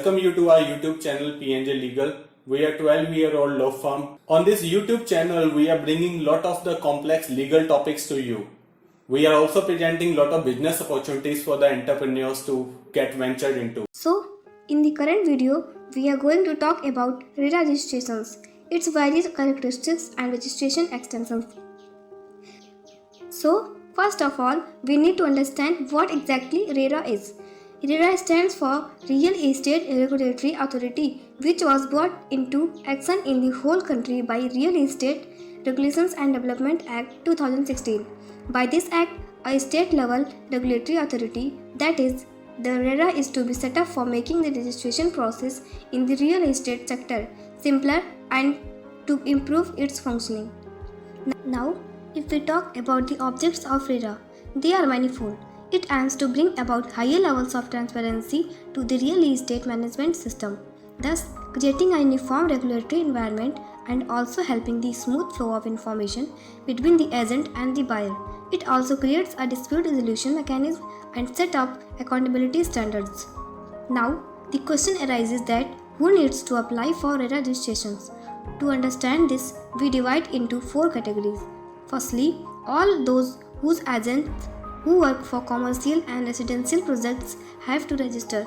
welcome you to our YouTube channel PNJ Legal. We are 12-year-old law firm. On this YouTube channel, we are bringing lot of the complex legal topics to you. We are also presenting lot of business opportunities for the entrepreneurs to get ventured into. So, in the current video, we are going to talk about RERA registrations, its various characteristics and registration extensions. So, first of all, we need to understand what exactly RERA is. RERA stands for Real Estate Regulatory Authority, which was brought into action in the whole country by Real Estate Regulations and Development Act 2016. By this act, a state-level regulatory authority, that is, the RERA, is to be set up for making the registration process in the real estate sector simpler and to improve its functioning. Now, if we talk about the objects of RERA, they are manifold. It aims to bring about higher levels of transparency to the real estate management system, thus creating a uniform regulatory environment and also helping the smooth flow of information between the agent and the buyer. It also creates a dispute resolution mechanism and set up accountability standards. Now, the question arises that who needs to apply for RERA registrations? To understand this, we divide into four categories. Firstly, all those whose agents who work for commercial and residential projects have to register.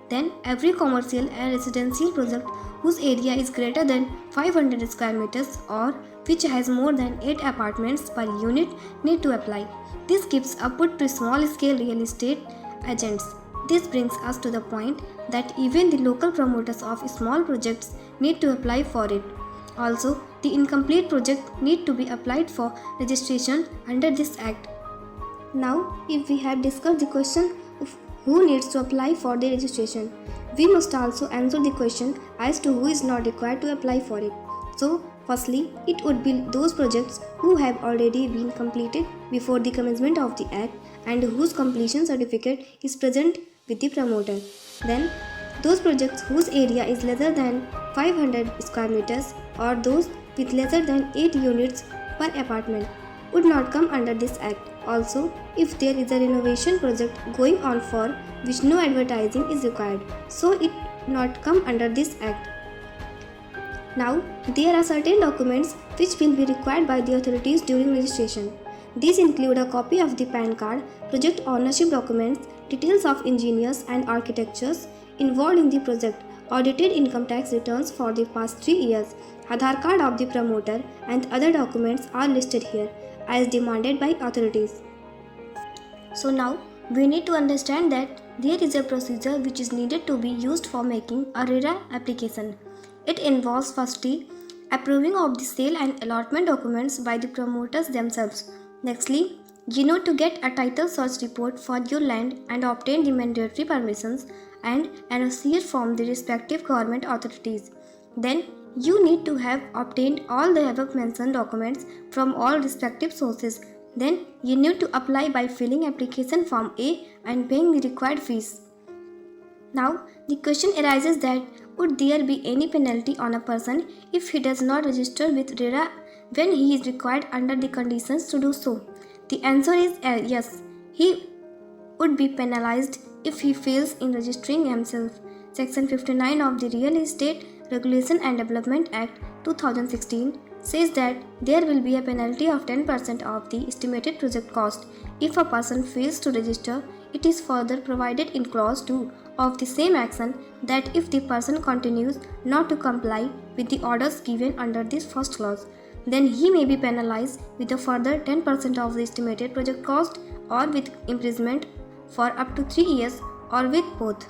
Then, every commercial and residential project whose area is greater than 500 square meters or which has more than 8 apartments per unit need to apply. This gives a put to small scale real estate agents. This brings us to the point that even the local promoters of small projects need to apply for it. Also, the incomplete project need to be applied for registration under this act. Now, if we have discussed the question of who needs to apply for the registration, we must also answer the question as to who is not required to apply for it. So, firstly, it would be those projects who have already been completed before the commencement of the act and whose completion certificate is present with the promoter. Then, those projects whose area is lesser than 500 square meters or those with lesser than 8 units per apartment would not come under this act. Also, if there is a renovation project going on for which no advertising is required, so it not come under this act. Now, there are certain documents which will be required by the authorities during registration. These include a copy of the PAN card, project ownership documents, details of engineers and architects involved in the project, audited income tax returns for the past 3 years, Aadhaar card of the promoter, and other documents are listed here as demanded by authorities. So now, we need to understand that there is a procedure which is needed to be used for making a RERA application. It involves firstly, approving of the sale and allotment documents by the promoters themselves. Nextly, you need to get a title search report for your land and obtain the mandatory permissions and NOCs from the respective government authorities. Then, you need to have obtained all the above mentioned documents from all respective sources. Then, you need to apply by filling application form A and paying the required fees. Now, the question arises that would there be any penalty on a person if he does not register with RERA when he is required under the conditions to do so? The answer is yes. He would be penalized if he fails in registering himself. Section 59 of the Real Estate Regulation and Development Act 2016 says that there will be a penalty of 10% of the estimated project cost if a person fails to register. It is further provided in clause 2 of the same action that if the person continues not to comply with the orders given under this first clause, then he may be penalized with a further 10% of the estimated project cost or with imprisonment for up to 3 years or with both.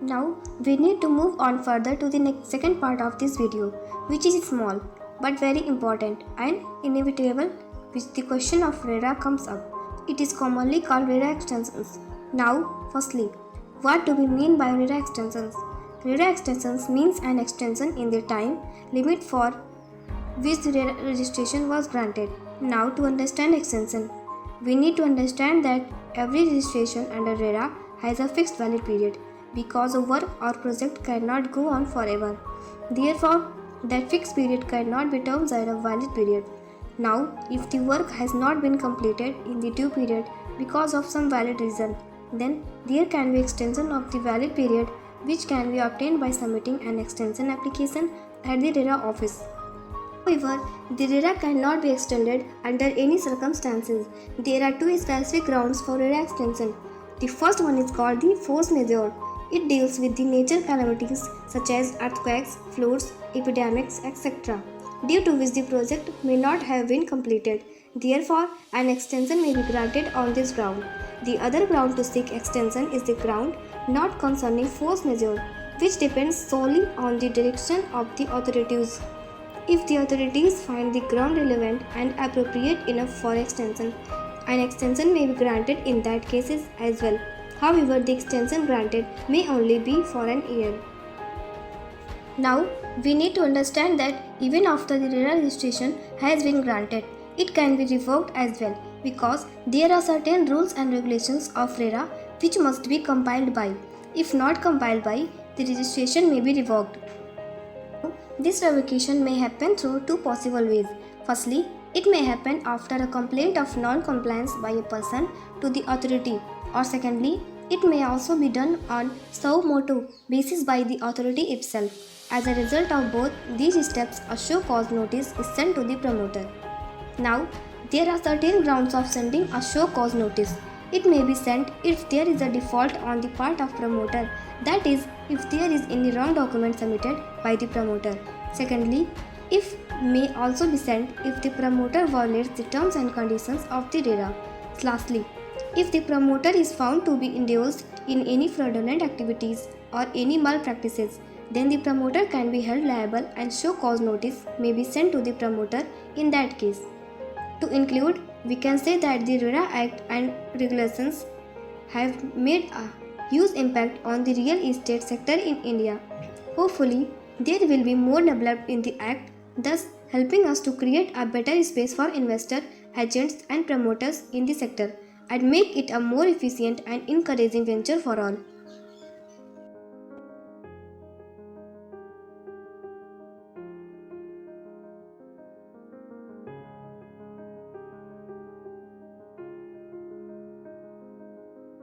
Now, we need to move on further to the second part of this video, which is small but very important and inevitable, which the question of RERA comes up. It is commonly called RERA extensions. Now, firstly, what do we mean by RERA extensions? RERA extensions means an extension in the time limit for which the RERA registration was granted. Now, to understand extension, we need to understand that every registration under RERA has a fixed valid period because a work or project cannot go on forever. Therefore, that fixed period cannot be termed as a valid period. Now, if the work has not been completed in the due period because of some valid reason, then there can be extension of the valid period which can be obtained by submitting an extension application at the RERA office. However, the RERA cannot be extended under any circumstances. There are two specific grounds for RERA extension. The first one is called the force majeure. It deals with the nature calamities such as earthquakes, floods, epidemics, etc., due to which the project may not have been completed. Therefore, an extension may be granted on this ground. The other ground to seek extension is the ground not concerning force majeure, which depends solely on the direction of the authorities. If the authorities find the ground relevant and appropriate enough for extension, an extension may be granted in that cases as well. However, the extension granted may only be for an year. Now, we need to understand that even after the RERA registration has been granted, it can be revoked as well, because there are certain rules and regulations of RERA which must be compiled by. If not compiled by, the registration may be revoked. This revocation may happen through two possible ways. Firstly, it may happen after a complaint of non-compliance by a person to the authority, or secondly, it may also be done on suo motu basis by the authority itself. As a result of both these steps, a show cause notice is sent to the promoter. Now, there are certain grounds of sending a show cause notice. It may be sent if there is a default on the part of promoter, that is, if there is any wrong document submitted by the promoter. Secondly, it may also be sent if the promoter violates the terms and conditions of the RERA. Lastly, if the promoter is found to be induced in any fraudulent activities or any malpractices, then the promoter can be held liable and show cause notice may be sent to the promoter in that case. To include, we can say that the RERA Act and regulations have made a huge impact on the real estate sector in India. Hopefully, there will be more developed in the Act, thus helping us to create a better space for investors, agents and promoters in the sector and make it a more efficient and encouraging venture for all.